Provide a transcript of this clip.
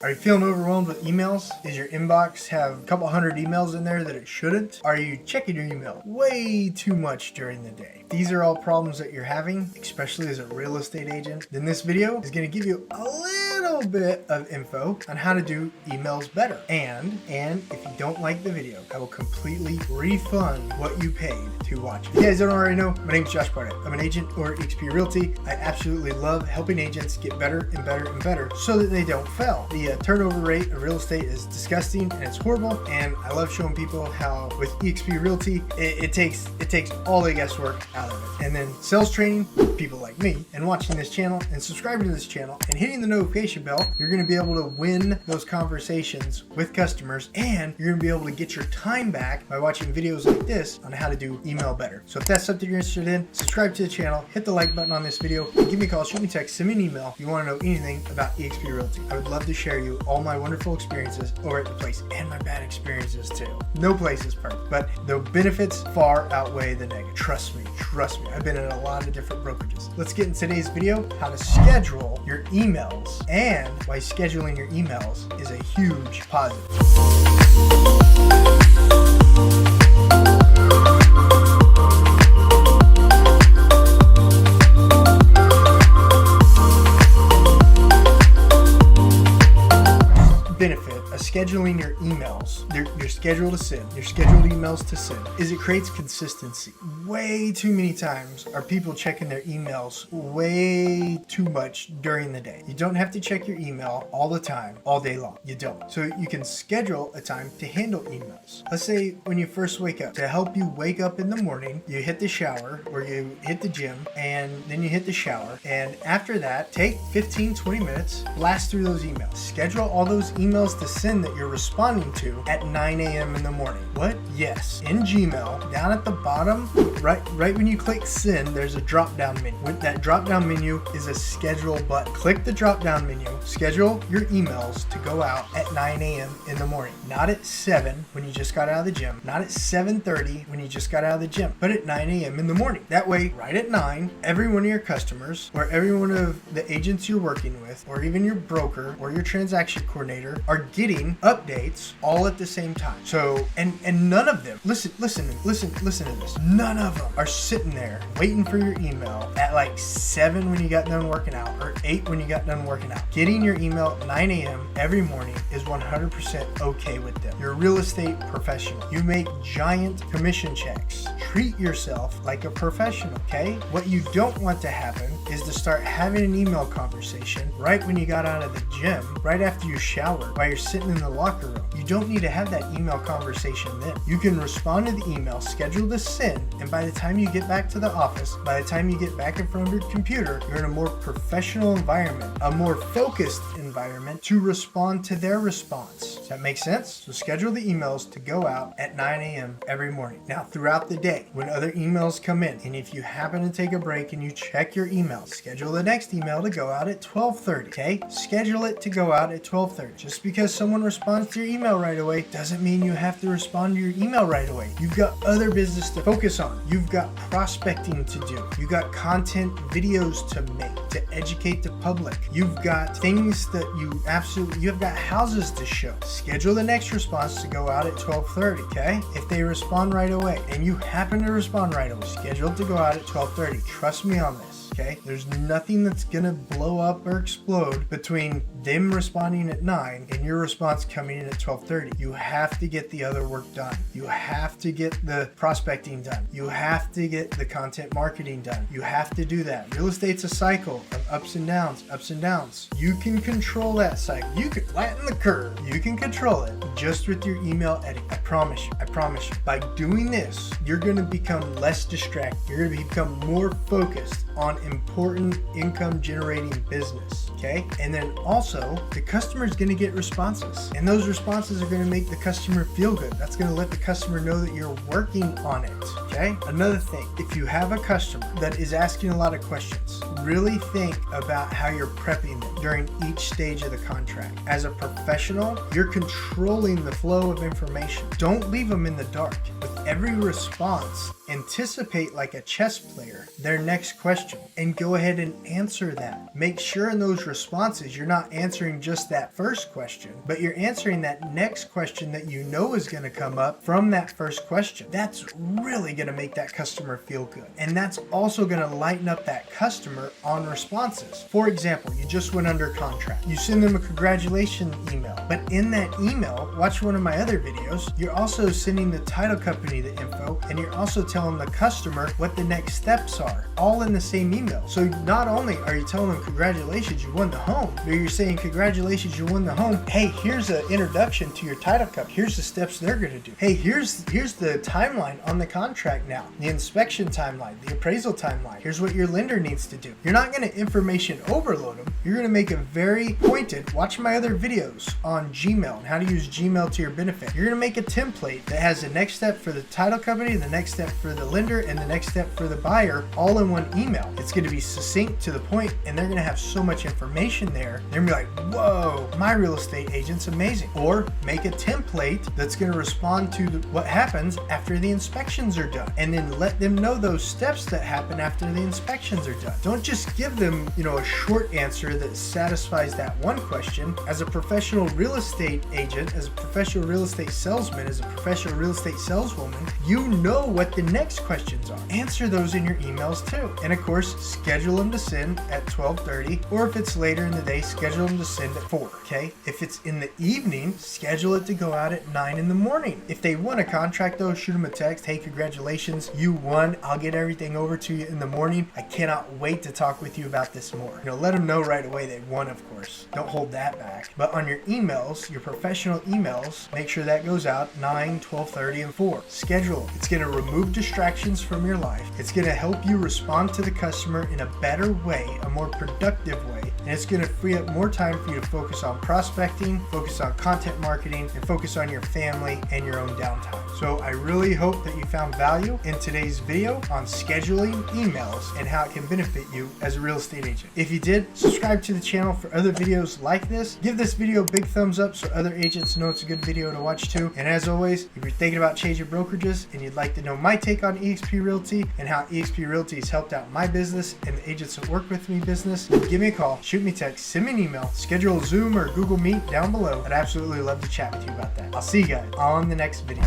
Are you feeling overwhelmed with emails? Does your inbox have a couple hundred emails in there that it shouldn't? Are you checking your email way too much during the day? These are all problems that you're having, especially as a real estate agent. Then this video is going to give you a little bit of info on how to do emails better. And if you don't like the video, I will completely refund what you paid to watch it. If you guys don't already know, my name is Josh Barnett. I'm an agent over at EXP Realty. I absolutely love helping agents get better and better and better so that they don't fail. The turnover rate of real estate is disgusting and it's horrible, and I love showing people how with EXP Realty it takes all the guesswork out of it. And then sales training, people like me, and watching this channel and subscribing to this channel and hitting the notification bell, you're going to be able to win those conversations with customers, and you're going to be able to get your time back by watching videos like this on how to do email better. So if that's something you're interested in, subscribe to the channel, hit the like button on this video, and give me a call, shoot me a text, send me an email if you want to know anything about EXP Realty. I would love to share you all my wonderful experiences over at the place, and my bad experiences too. No place is perfect, but the benefits far outweigh the negative. Trust me. I've been in a lot of different brokerages. Let's get in today's video how to schedule your emails and why scheduling your emails is a huge positive. Benefit of scheduling your emails, your schedule to send, your scheduled emails to send, is it creates consistency. Way too many times are people checking their emails way too much during the day. You don't have to check your email all the time, all day long. You don't. So you can schedule a time to handle emails. Let's say when you first wake up, to help you wake up in the morning, you hit the shower or you hit the gym and then you hit the shower. And after that, take 15-20 minutes, blast through those emails. Schedule all those emails to send that you're responding to at 9 a.m. in the morning. What? Yes. In Gmail, down at the bottom, right when you click send, there's a drop-down menu. With that drop-down menu is a schedule button. Click the drop-down menu, schedule your emails to go out at 9 a.m. in the morning. Not at 7 when you just got out of the gym, not at 7:30 when you just got out of the gym, but at 9 a.m. in the morning. That way, right at 9, every one of your customers or every one of the agents you're working with, or even your broker or your transaction coordinator, are getting updates all at the same time. So, and none of them, listen to this. None of them are sitting there waiting for your email at like 7 when you got done working out or 8 when you got done working out. Getting your email at 9 a.m. every morning is 100% okay with them. You're a real estate professional. You make giant commission checks. Treat yourself like a professional, okay? What you don't want to happen is to start having an email conversation right when you got out of the gym, right after you showered, while you're sitting in the locker room. You don't need to have that email conversation then. You can respond to the email, schedule to send, and by the time you get back to the office, by the time you get back in front of your computer, you're in a more professional environment, a more focused environment to respond to their response. Does that make sense? So schedule the emails to go out at 9 a.m. every morning. Now, throughout the day, when other emails come in, and if you happen to take a break and you check your email, schedule the next email to go out at 12:30, okay? Schedule it to go out at 12:30. Just because someone responds to your email right away doesn't mean you have to respond to your email right away. You've got other business to focus on. You've got prospecting to do. You've got content videos to make to educate the public. You've got things that you've got houses to show. Schedule the next response to go out at 12:30, okay? If they respond right away and you happen to respond right away, schedule it to go out at 12:30. Trust me on this. Okay? There's nothing that's gonna blow up or explode between them responding at 9 and your response coming in at 12:30. You have to get the other work done. You have to get the prospecting done. You have to get the content marketing done. You have to do that. Real estate's a cycle of ups and downs. You can control that cycle. You can flatten the curve. You can control it just with your email editing. I promise you. By doing this, you're gonna become less distracted. You're gonna become more focused on important income generating business, okay? And then also the customer is going to get responses, and those responses are going to make the customer feel good. That's going to let the customer know that you're working on it, okay? Another thing, if you have a customer that is asking a lot of questions, really think about how you're prepping them during each stage of the contract. As a professional, you're controlling the flow of information. Don't leave them in the dark. With every response, Anticipate like a chess player their next question and go ahead and answer that. Make sure in those responses you're not answering just that first question, but you're answering that next question that you know is going to come up from that first question. That's really going to make that customer feel good. And that's also going to lighten up that customer on responses. For example, you just went under contract. You send them a congratulations email, but in that email, watch one of my other videos, you're also sending the title company the info, and you're also telling the customer what the next steps are, all in the same email. So not only are you telling them congratulations, you won the home, but you're saying congratulations, you won the home. Hey, here's an introduction to your title company. Here's the steps they're going to do. Hey, here's the timeline on the contract now, the inspection timeline, the appraisal timeline. Here's what your lender needs to do. You're not going to information overload them. You're going to make a very pointed, watch my other videos on Gmail and how to use Gmail to your benefit. You're going to make a template that has the next step for the title company, the next step for the lender, and the next step for the buyer, all in one email. It's going to be succinct to the point, and they're going to have so much information there. They're going to be like, whoa, my real estate agent's amazing. Or make a template that's going to respond to what happens after the inspections are done, and then let them know those steps that happen after the inspections are done. Don't just give them, a short answer that satisfies that one question. As a professional real estate agent, as a professional real estate salesman, as a professional real estate saleswoman, you know what the next questions are. Answer those in your emails too. And of course, schedule them to send at 12:30, or if it's later in the day, schedule them to send at 4, okay? If it's in the evening, schedule it to go out at 9 in the morning. If they won a contract though, shoot them a text. Hey, congratulations, you won. I'll get everything over to you in the morning. I cannot wait to talk with you about this more. Let them know right away they won, of course. Don't hold that back. But on your emails, your professional emails, make sure that goes out 9, 12:30, and 4. Schedule. It's going to remove distractions from your life. It's going to help you respond to the customer in a better way, a more productive way. And it's going to free up more time for you to focus on prospecting, focus on content marketing, and focus on your family and your own downtime. So I really hope that you found value in today's video on scheduling emails and how it can benefit you as a real estate agent. If you did, subscribe to the channel for other videos like this. Give this video a big thumbs up so other agents know it's a good video to watch too. And as always, if you're thinking about changing brokerages and you'd like to know my take on eXp Realty and how eXp Realty has helped out my business and the agents that work with me business, give me a call, shoot me a text, send me an email, schedule a Zoom or Google Meet down below. I'd absolutely love to chat with you about that. I'll see you guys on the next video.